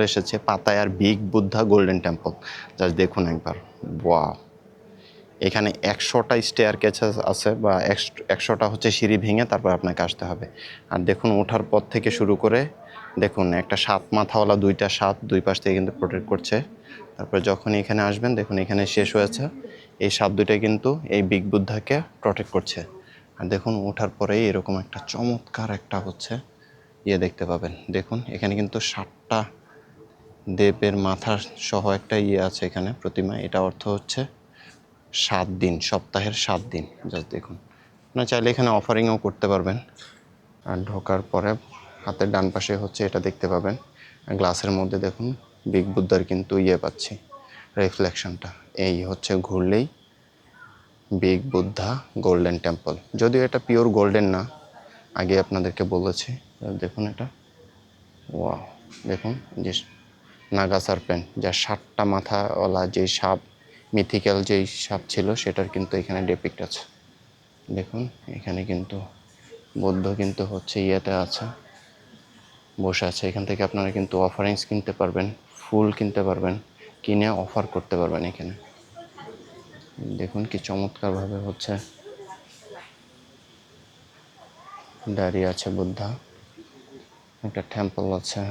এসেছে পাতায়ার big Buddha golden temple. Just দেখুন একবার, ওয়াও! এখানে ১০০টা স্টেয়ার কেস আছে বা ১০০টা হচ্ছে সিঁড়ি ভেঙে তারপর আপনাকে আসতে হবে। আর দেখুন ওঠার পর থেকে শুরু করে দেখুন একটা সাত মাথাওয়ালা ২টা সাপ ২ পাশ থেকে কিন্তু প্রোটেক্ট করছে। তারপরে যখন এখানে আসবেন দেখুন এখানে শেষ হয়েছে। এই সাপ ২টা কিন্তু এই বিগ বুদ্ধাকে প্রোটেক্ট করছে। আর দেখুন ওঠার পরেই এরকম একটা চমৎকার একটা হচ্ছে দেখতে পাবেন। দেখুন এখানে কিন্তু ৭টা দেবের মাথা সহ একটা আছে এখানে প্রতিমা। এটা অর্থ হচ্ছে ৭ দিন, সপ্তাহের ৭ দিন। জাস্ট দেখুন, আপনারা চাইলে এখানে অফারিংও করতে পারবেন। আর ঢোকার পরে হাতের ডান পাশে হচ্ছে এটা দেখতে পাবেন, গ্লাসের মধ্যে দেখুন বিগ বুদ্ধার কিন্তু পাচ্ছি রিফ্লেকশনটা। এই হচ্ছে ঘুরলেই বিগ বুদ্ধা গোল্ডেন টেম্পল। যদিও এটা পিওর গোল্ডেন না, আগে আপনাদেরকে বলেছি। দেখুন এটা, ওয়াও! দেখুন যে নাগা সার্পেন্ট, যা ৭টা মাথাওয়ালা যেই সাপ, মিথিক্যাল যেই সাপ ছিল সেটার কিন্তু এখানে ডেপিক্ট আছে। দেখুন এখানে কিন্তু বৌদ্ধ কিন্তু হচ্ছে আছে, বসে আছে। এখান থেকে আপনারা কিন্তু অফারিংস কিনতে পারবেন, ফুল কিনতে পারবেন, কিনে অফার করতে পারবেন এখানে। দেখুন কি চমৎকারভাবে হচ্ছে দাঁড়িয়ে আছে বুদ্ধা। একটা টেম্পল আছে।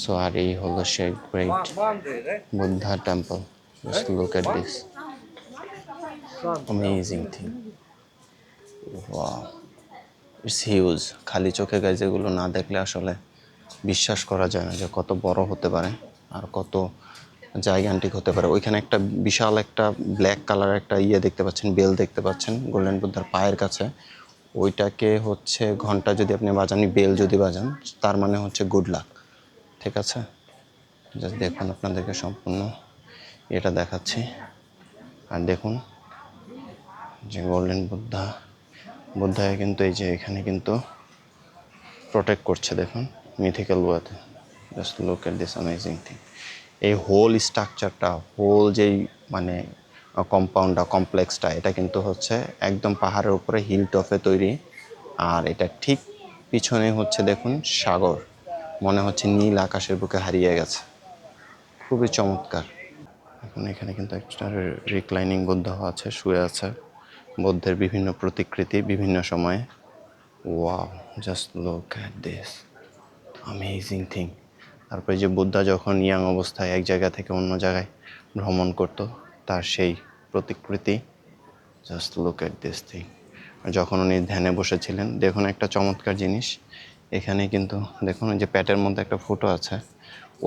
সো আর এই হলো সেই great Buddha temple. Just look at this amazing thing, wow! It's huge. খালি চোখে গাইজ এগুলো না দেখলে আসলে বিশ্বাস করা যায় না যে কত বড় হতে পারে আর কত জাইগান্টিক হতে পারে। ওইখানে একটা বিশাল একটা ব্ল্যাক কালার একটা দেখতে পাচ্ছেন, বেল দেখতে পাচ্ছেন গোল্ডেন বুদ্ধার পায়ের কাছে। ওইটাকে হচ্ছে ঘন্টা যদি আপনি বাজান, বেল যদি বাজান, তার মানে হচ্ছে গুড লাক। ঠিক আছে, জাস্ট দেখুন আপনাদেরকে সম্পূর্ণ এটা দেখাচ্ছি। আর দেখুন যে গোল্ডেন বুদ্ধায় কিন্তু এই যে এখানে কিন্তু প্রোটেক্ট করছে। দেখুন মিথিক্যাল ওয়েতে। Just look at this amazing thing. এই হোল স্ট্রাকচারটা, হোল যেই মানে কম্পাউন্ডটা, কমপ্লেক্সটা, এটা কিন্তু হচ্ছে একদম পাহাড়ের উপরে হিল টপে তৈরি। আর এটা ঠিক পিছনে হচ্ছে দেখুন সাগর, মনে হচ্ছে নীল আকাশের বুকে হারিয়ে গেছে। খুবই চমৎকার। এখন এখানে কিন্তু একটা রিক্লাইনিং বুদ্ধ আছে, শুয়ে আছে। বুদ্ধের বিভিন্ন প্রতিকৃতি বিভিন্ন সময়ে। Wow! Just look at this amazing thing. তারপরে যে বুদ্ধা যখন ইয়াং অবস্থায় এক জায়গা থেকে অন্য জায়গায় ভ্রমণ করত, তার সেই প্রতিকৃতি। Just look at this thing. যখন উনি ধ্যানে বসেছিলেন, দেখুন একটা চমৎকার জিনিস। এখানে কিন্তু দেখুন যে পেটের মধ্যে একটা ফুটো আছে,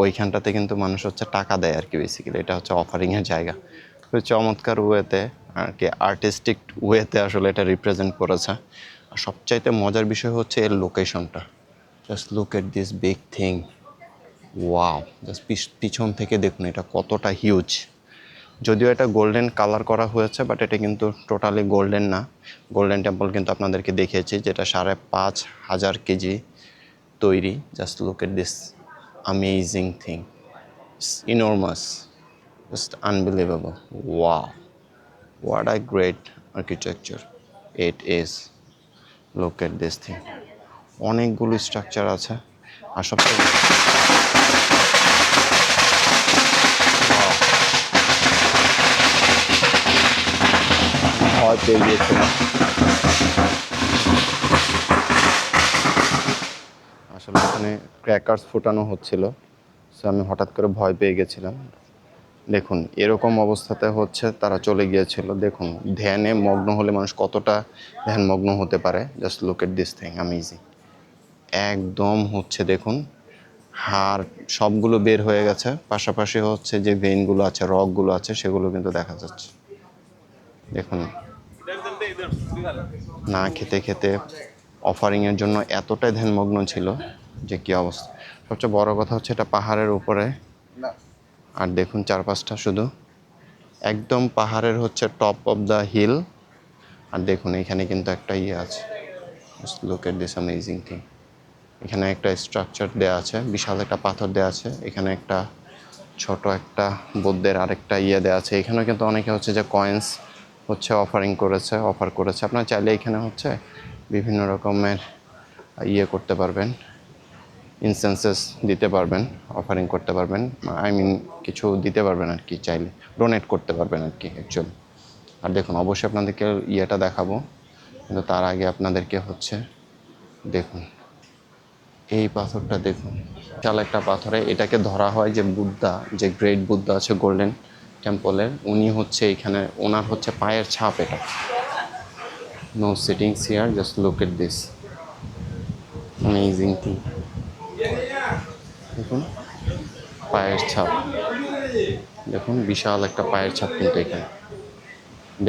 ওইখানটাতে কিন্তু মানুষ হচ্ছে টাকা দেয় আর কি। বেসিক্যালি এটা হচ্ছে অফারিংয়ের জায়গা। খুব চমৎকার ওয়েতে আর কি, আর্টিস্টিক ওয়েতে আসলে এটা রিপ্রেজেন্ট করেছে। আর সবচাইতে মজার বিষয় হচ্ছে এর লোকেশনটা। Just look at this big thing, wow! Just পিছন থেকে দেখুন এটা কতটা হিউজ। যদিও এটা গোল্ডেন কালার করা হয়েছে, বাট এটা কিন্তু টোটালি গোল্ডেন না। গোল্ডেন টেম্পল কিন্তু আপনাদেরকে দেখিয়েছি, যেটা ৫,৫০০ কেজি তৈরি। Just look at this amazing thing, enormous, just unbelievable. Wow! What a great architecture it is. Look at this thing. অনেকগুলো স্ট্রাকচার আছে। আর সবচেয়ে ভয় পেয়ে গিয়েছিলাম আসলে, এখানে ক্র্যাকার্স ফোটানো হচ্ছিল। সো আমি হঠাৎ করে ভয় পেয়ে গেছিলাম। দেখুন এরকম অবস্থাতে হচ্ছে তারা চলে গিয়েছিল। দেখুন ধ্যানে মগ্ন হলে মানুষ কতটা ধ্যানমগ্ন হতে পারে। Just look at this thing amazing. একদম হচ্ছে দেখুন হাড় সবগুলো বের হয়ে গেছে, পাশাপাশি হচ্ছে যে ভেইনগুলো আছে, রগগুলো আছে, সেগুলো কিন্তু দেখা যাচ্ছে। দেখুন না খেতে খেতে অফারিংয়ের জন্য এতটাই ধ্যানমগ্ন ছিল যে কী অবস্থা। সবচেয়ে বড় কথা হচ্ছে এটা পাহাড়ের উপরে। আর দেখুন চারপাশটা শুধু একদম পাহাড়ের হচ্ছে টপ অফ দ্য হিল। আর দেখুন এখানে কিন্তু একটা আছে, look at this amazing thing. এখানে একটা স্ট্রাকচার দেওয়া আছে, বিশাল একটা পাথর দেওয়া আছে। এখানে একটা ছোট একটা বুদ্ধের আরেকটা দেওয়া আছে। এখানেও কিন্তু অনেকে হচ্ছে যে কয়েন্স হচ্ছে অফার করেছে। আপনারা চাইলে এখানে হচ্ছে বিভিন্ন রকমের করতে পারবেন, ইনসেন্সেস দিতে পারবেন, অফারিং করতে পারবেন, আই মিন কিছু দিতে পারবেন আর কি, চাইলে ডোনেট করতে পারবেন আর কি অ্যাকচুয়ালি। আর দেখুন অবশ্যই আপনাদেরকে ইয়েটা দেখাবো, কিন্তু তার আগে আপনাদেরকে হচ্ছে দেখুন এই পাথরটা দেখুন, বিশাল একটা পাথরে এটাকে ধরা হয় যে বুদ্ধা, যে গ্রেট বুদ্ধা আছে গোল্ডেন টেম্পলের, উনি হচ্ছে এখানে ওনার হচ্ছে পায়ের ছাপ এটা। No sittings here, just look at this amazing thing. দেখুন পায়ের ছাপ, দেখুন বিশাল একটা পায়ের ছাপ কিন্তু এখানে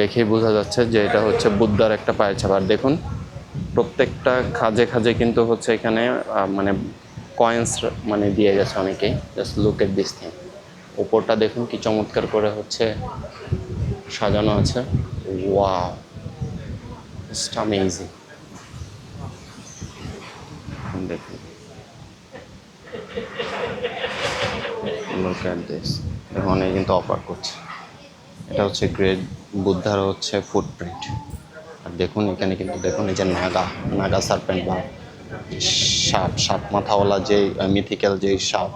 দেখেই বোঝা যাচ্ছে যে এটা হচ্ছে বুদ্ধার একটা পায়ের ছাপ। আর দেখুন প্রত্যেকটা খাজে খাজে কিন্তু হচ্ছে এখানে মানে কয়েন্স মানে দিয়ে গেছে অনেকেই। Just look at this thing. ওপরটা দেখুন কি চমৎকার করে হচ্ছে সাজানো আছে। Wow, just amazing. দেখুন লুক এট দিস, দেখুন অনেকে কিন্তু অফার করছে। এটা হচ্ছে গ্রেট বুদ্ধার হচ্ছে ফুটপ্রিন্ট। আর দেখুন এখানে কিন্তু দেখুন এই যে নাগা সার্পেন্ট বা সাপ মাথাওয়ালা যেই মিথিক্যাল যেই সাপ,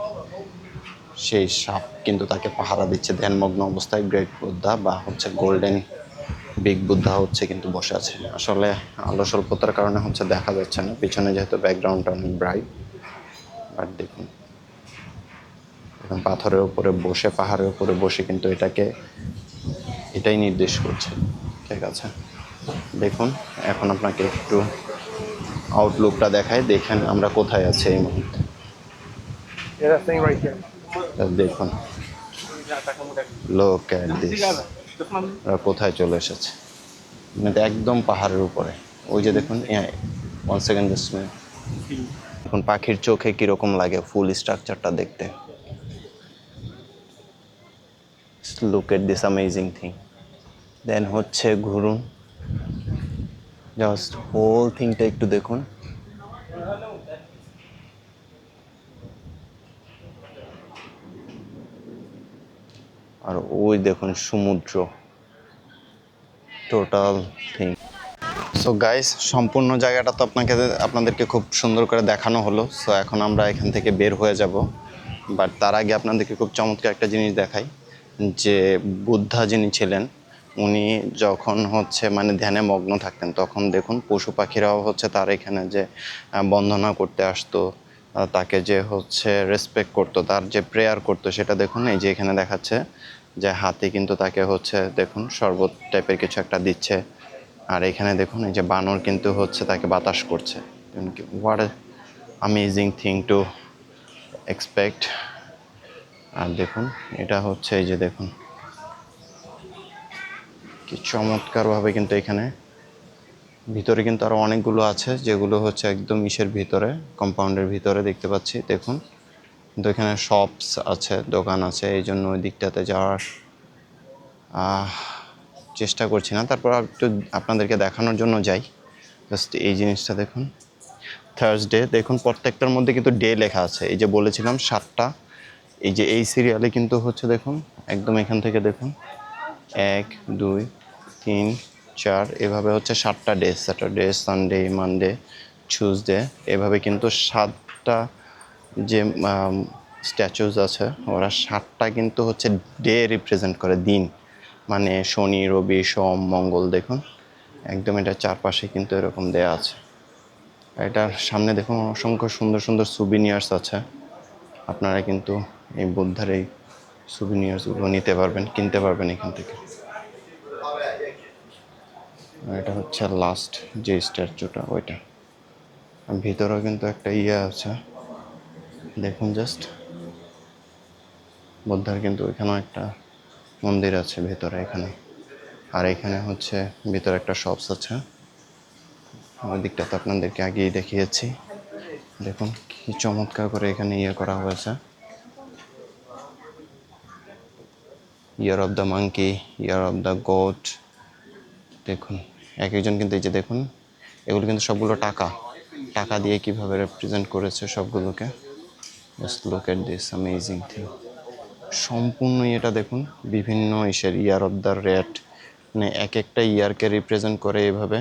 সেই সাপ কিন্তু তাকে পাহারা দিচ্ছে ধ্যানমগ্ন অবস্থায়। গ্রেট বুদ্ধা বা হচ্ছে গোল্ডেন বিগ বুদ্ধা হচ্ছে কিন্তু বসে আছে। আসলে আলো স্বল্পতার কারণে হচ্ছে দেখা যাচ্ছে না পিছনে, যেহেতু ব্যাকগ্রাউন্ডটা অনেক ব্রাইট। আর দেখুন পাথরের উপরে বসে, পাহাড়ের উপরে বসে কিন্তু এটাই নির্দেশ করছে। ঠিক আছে, দেখুন এখন আপনাকে একটু আউটলুকটা দেখায়, দেখেন আমরা কোথায় আছি এই মুহূর্তে। দেখুন লোক অ্যাট দিস, কোথায় চলে এসেছে, মানে একদম পাহাড়ের উপরে। ওই যে দেখুন, ওয়ান সেকেন্ড জাস্ট, এখন পাখির চোখে কিরকম লাগে ফুল স্ট্রাকচারটা দেখতে। Look at this amazing thing. Then হচ্ছে ঘুরুন, জাস্ট হোল থিংটা একটু দেখুন। আর ওই দেখুন সমুদ্র, টোটাল থিং। সো গাইস, সম্পূর্ণ জায়গাটা তো আপনাদেরকে খুব সুন্দর করে দেখানো হলো। সো এখন আমরা এখান থেকে বের হয়ে যাব, বাট তার আগে আপনাদেরকে খুব চমৎকার একটা জিনিস দেখাই, যে বুদ্ধা যিনি ছিলেন, উনি যখন হচ্ছে মানে ধ্যানে মগ্ন থাকতেন, তখন দেখুন পশু পাখিরাও হচ্ছে তার এখানে যে বন্দনা করতে আসতো, তাকে যে হচ্ছে রেসপেক্ট করতো, তার যে প্রেয়ার করতো, সেটা দেখুন এই যে এখানে দেখাচ্ছে যে হাতে কিন্তু তাকে হচ্ছে দেখুন শরবত টাইপের কিছু একটা দিচ্ছে। আর এখানে দেখুন এই যে বানর কিন্তু হচ্ছে তাকে বাতাস করছে। What amazing thing to expect. আর দেখুন এটা হচ্ছে এই যে দেখুন কি চমৎকারভাবে কিন্তু এখানে ভিতরে কিন্তু আরও অনেকগুলো আছে, যেগুলো হচ্ছে একদম ইসের ভিতরে, কম্পাউন্ডের ভিতরে দেখতে পাচ্ছি। দেখুন কিন্তু এখানে শপস আছে, দোকান আছে, এই জন্য ওই দিকটাতে যাওয়ার চেষ্টা করছি না। তারপর একটু আপনাদেরকে দেখানোর জন্য যাই। জাস্ট এই জিনিসটা দেখুন, থার্সডে দেখুন প্রত্যেকটার মধ্যে কিন্তু ডে লেখা আছে। এই যে বলেছিলাম 7টা, এই যে এই সিরিয়ালে কিন্তু হচ্ছে দেখুন একদম এখান থেকে দেখুন 1 2 3 4 এভাবে হচ্ছে 7টা day, Saturday Sunday Monday Tuesday, এভাবে কিন্তু 7টা যে স্ট্যাচুজ আছে, ওরা 7টা কিন্তু হচ্ছে ডে রিপ্রেজেন্ট করে, দিন, মানে শনি রবি সোম মঙ্গল। দেখুন একদম এটা চারপাশে কিন্তু এরকম দেয়া আছে। এটার সামনে দেখুন অসংখ্য সুন্দর সুন্দর সুভিনিয়ার্স আছে। আপনারা কিন্তু এই বুদ্ধার এই সুভিনিয়ার্সগুলো নিতে পারবেন, কিনতে পারবেন এখান থেকে। এটা হচ্ছে লাস্ট যে স্ট্যাচুটা, ওইটা ভিতরেও কিন্তু একটা আছে দেখুন, জাস্ট বুদ্ধার কিন্তু ওইখানেও একটা মন্দির আছে ভিতরে এখানে। আর এখানে হচ্ছে ভিতরে একটা শপস আছে, ওই দিকটা তো আপনাদেরকে আগেই দেখিয়েছি। দেখুন কি চমৎকার করে এখানে করা হয়েছে, year of the monkey, year of the goat. দেখুন এক একজন কিন্তু এই যে দেখুন এগুলো কিন্তু সবগুলো টাকা দিয়ে কিভাবে রিপ্রেজেন্ট করেছে সবগুলোকে। Just look at this amazing thing. সম্পূর্ণ এটা দেখুন বিভিন্ন ইসের ইয়ার অফ দ্য রেট, মানে এক একটা ইয়ারকে রিপ্রেজেন্ট করে এভাবে।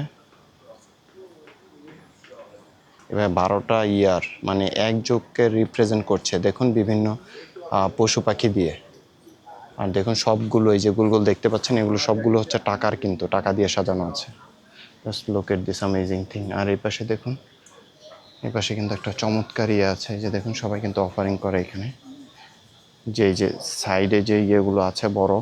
এবার 12টা ইয়ার মানে এক যুগকে রিপ্রেজেন্ট করছে দেখুন বিভিন্ন পশু পাখি দিয়ে। আর দেখুন সবগুলো এই যে গোল গোল দেখতে পাচ্ছেন এগুলো সবগুলো হচ্ছে টাকার, কিন্তু টাকা দিয়ে সাজানো আছে। Just look at this amazing thing. আর এই পাশে দেখুন, এই পাশে কিন্তু একটা চমৎকার ইয়ে আছে, এই যে দেখুন সবাই কিন্তু অফারিং করে এখানে। যে সাইডে যে ইয়েগুলো আছে বড়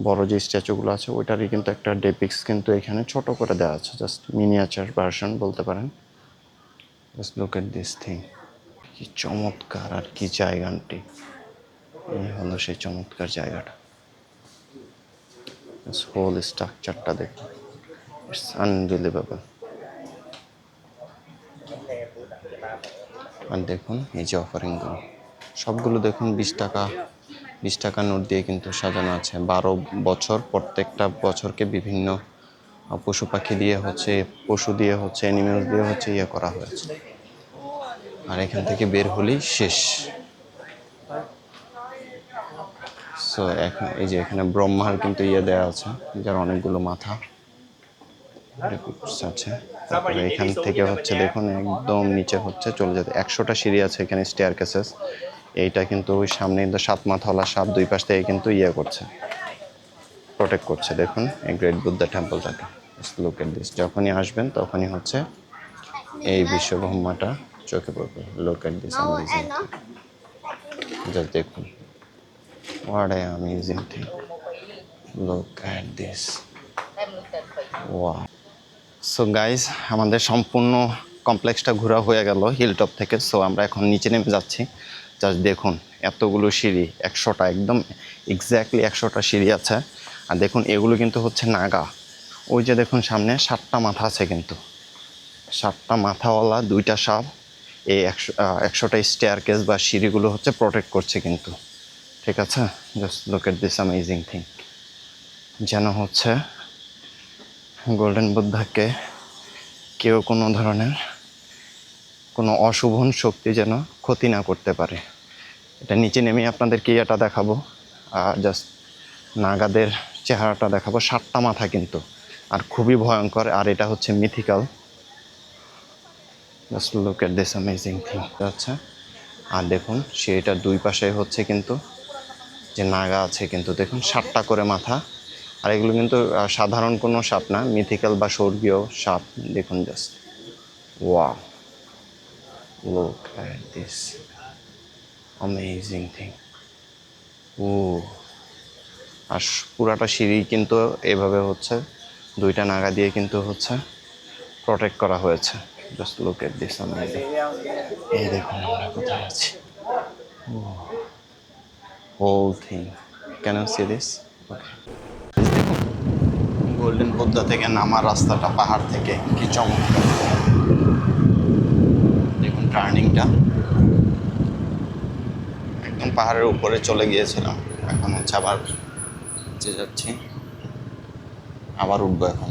বড় যে স্ট্যাচুগুলো আছে ওইটারই কিন্তু একটা ডেপিক্স কিন্তু এখানে ছোট করে দেওয়া আছে, জাস্ট মিনিয়েচার ভার্সন বলতে পারেন। Just look at this thing. কি চমৎকার আর কি জায়গাটি, এই হলো সেই চমৎকার জায়গাটা। হোল স্ট্রাকচারটা দেখুন, ইটস আনবিলিভেবল। আর দেখুন এই যে অফারিংগুলো সবগুলো দেখুন 20 টাকা নোট দিয়ে কিন্তু সাজানো আছে। 12 বছর, প্রত্যেকটা বছরকে বিভিন্ন পশু পাখি দিয়ে হচ্ছে, পশু দিয়ে হচ্ছে, অ্যানিমেলস দিয়ে হচ্ছে ইয়ে করা হয়েছে। আর এখান থেকে বের হলেই শেষ। সো এখন এই যে এখানে ব্রহ্মার কিন্তু ইয়ে দেওয়া আছে, যার অনেকগুলো মাথা আছে। তারপরে এখান থেকে হচ্ছে দেখুন একদম নিচে হচ্ছে চলে যেতে 100টা সিঁড়ি আছে এখানে, স্টেয়ার কেসেস। এইটা কিন্তু ওই সামনে কিন্তু 7 মাথাওয়ালা সাপ দুই পাশ থেকে কিন্তু ইয়ে করছে, প্রোটেক্ট করছে। দেখুন এই গ্রেট বুদ্ধা টেম্পলটাকে, লুক এট দিস। যখনই আসবেন তখনই হচ্ছে এই বিশ্বব্রহ্মাটা চোখে পড়বে। Look at this amazing, just দেখুন, what a amazing thing. Look at this, wow. So guys, আমাদের সম্পূর্ণ কমপ্লেক্সটা ঘোরা হয়ে গেল হিলটপ থেকে। সো আমরা এখন নিচে নেমে যাচ্ছি। জাস্ট দেখুন এতগুলো সিঁড়ি, 100টা, একদম এক্স্যাক্টলি 100টা সিঁড়ি আছে। আর দেখুন এগুলো কিন্তু হচ্ছে নাগা। ওই যে দেখুন সামনে 7টা মাথা আছে, কিন্তু 7টা মাথাওয়ালা 2টা সাপ এই 100টা স্টেয়ার কেস বা সিঁড়িগুলো হচ্ছে প্রোটেক্ট করছে কিন্তু, ঠিক আছে। Just look at this amazing thing. যেন হচ্ছে গোল্ডেন বুদ্ধাকে কেউ কোনো ধরনের কোনো অশুভ শক্তি যেন ক্ষতি না করতে পারে। এটা নিচে নেমে আপনাদেরকে এটা দেখাবো, জাস্ট নাগাদের চেহারাটা দেখাবো। 7টা মাথা কিন্তু, আর খুবই ভয়ঙ্কর। আর এটা হচ্ছে mythical. Just look at this amazing thing. আচ্ছা, আর দেখুন সেটার দুই পাশে হচ্ছে কিন্তু যে নাগা আছে, কিন্তু দেখুন 7টা করে মাথা। আর এগুলো কিন্তু সাধারণ কোনো সাপ না, মিথিক্যাল বা স্বর্গীয় সাপ। দেখুন just wow, look at this amazing thing. ও, আর পুরাটা সিঁড়ি কিন্তু এভাবে হচ্ছে 2টা নাগা দিয়ে কিন্তু হচ্ছে প্রোটেক্ট করা হয়েছে। Just look at this amazing. এই দেখুন আমরা কোথায় আছি। Whole thing, can you see this? Okay, golden Buddha থেকে নামার রাস্তাটা পাহাড় থেকে কি চমৎকার। দেখুন টার্নিংটা, একদম পাহাড়ের উপরে চলে গিয়েছিলাম, এখন হচ্ছে আবার নিচে যাচ্ছি, আবার উঠবো এখন।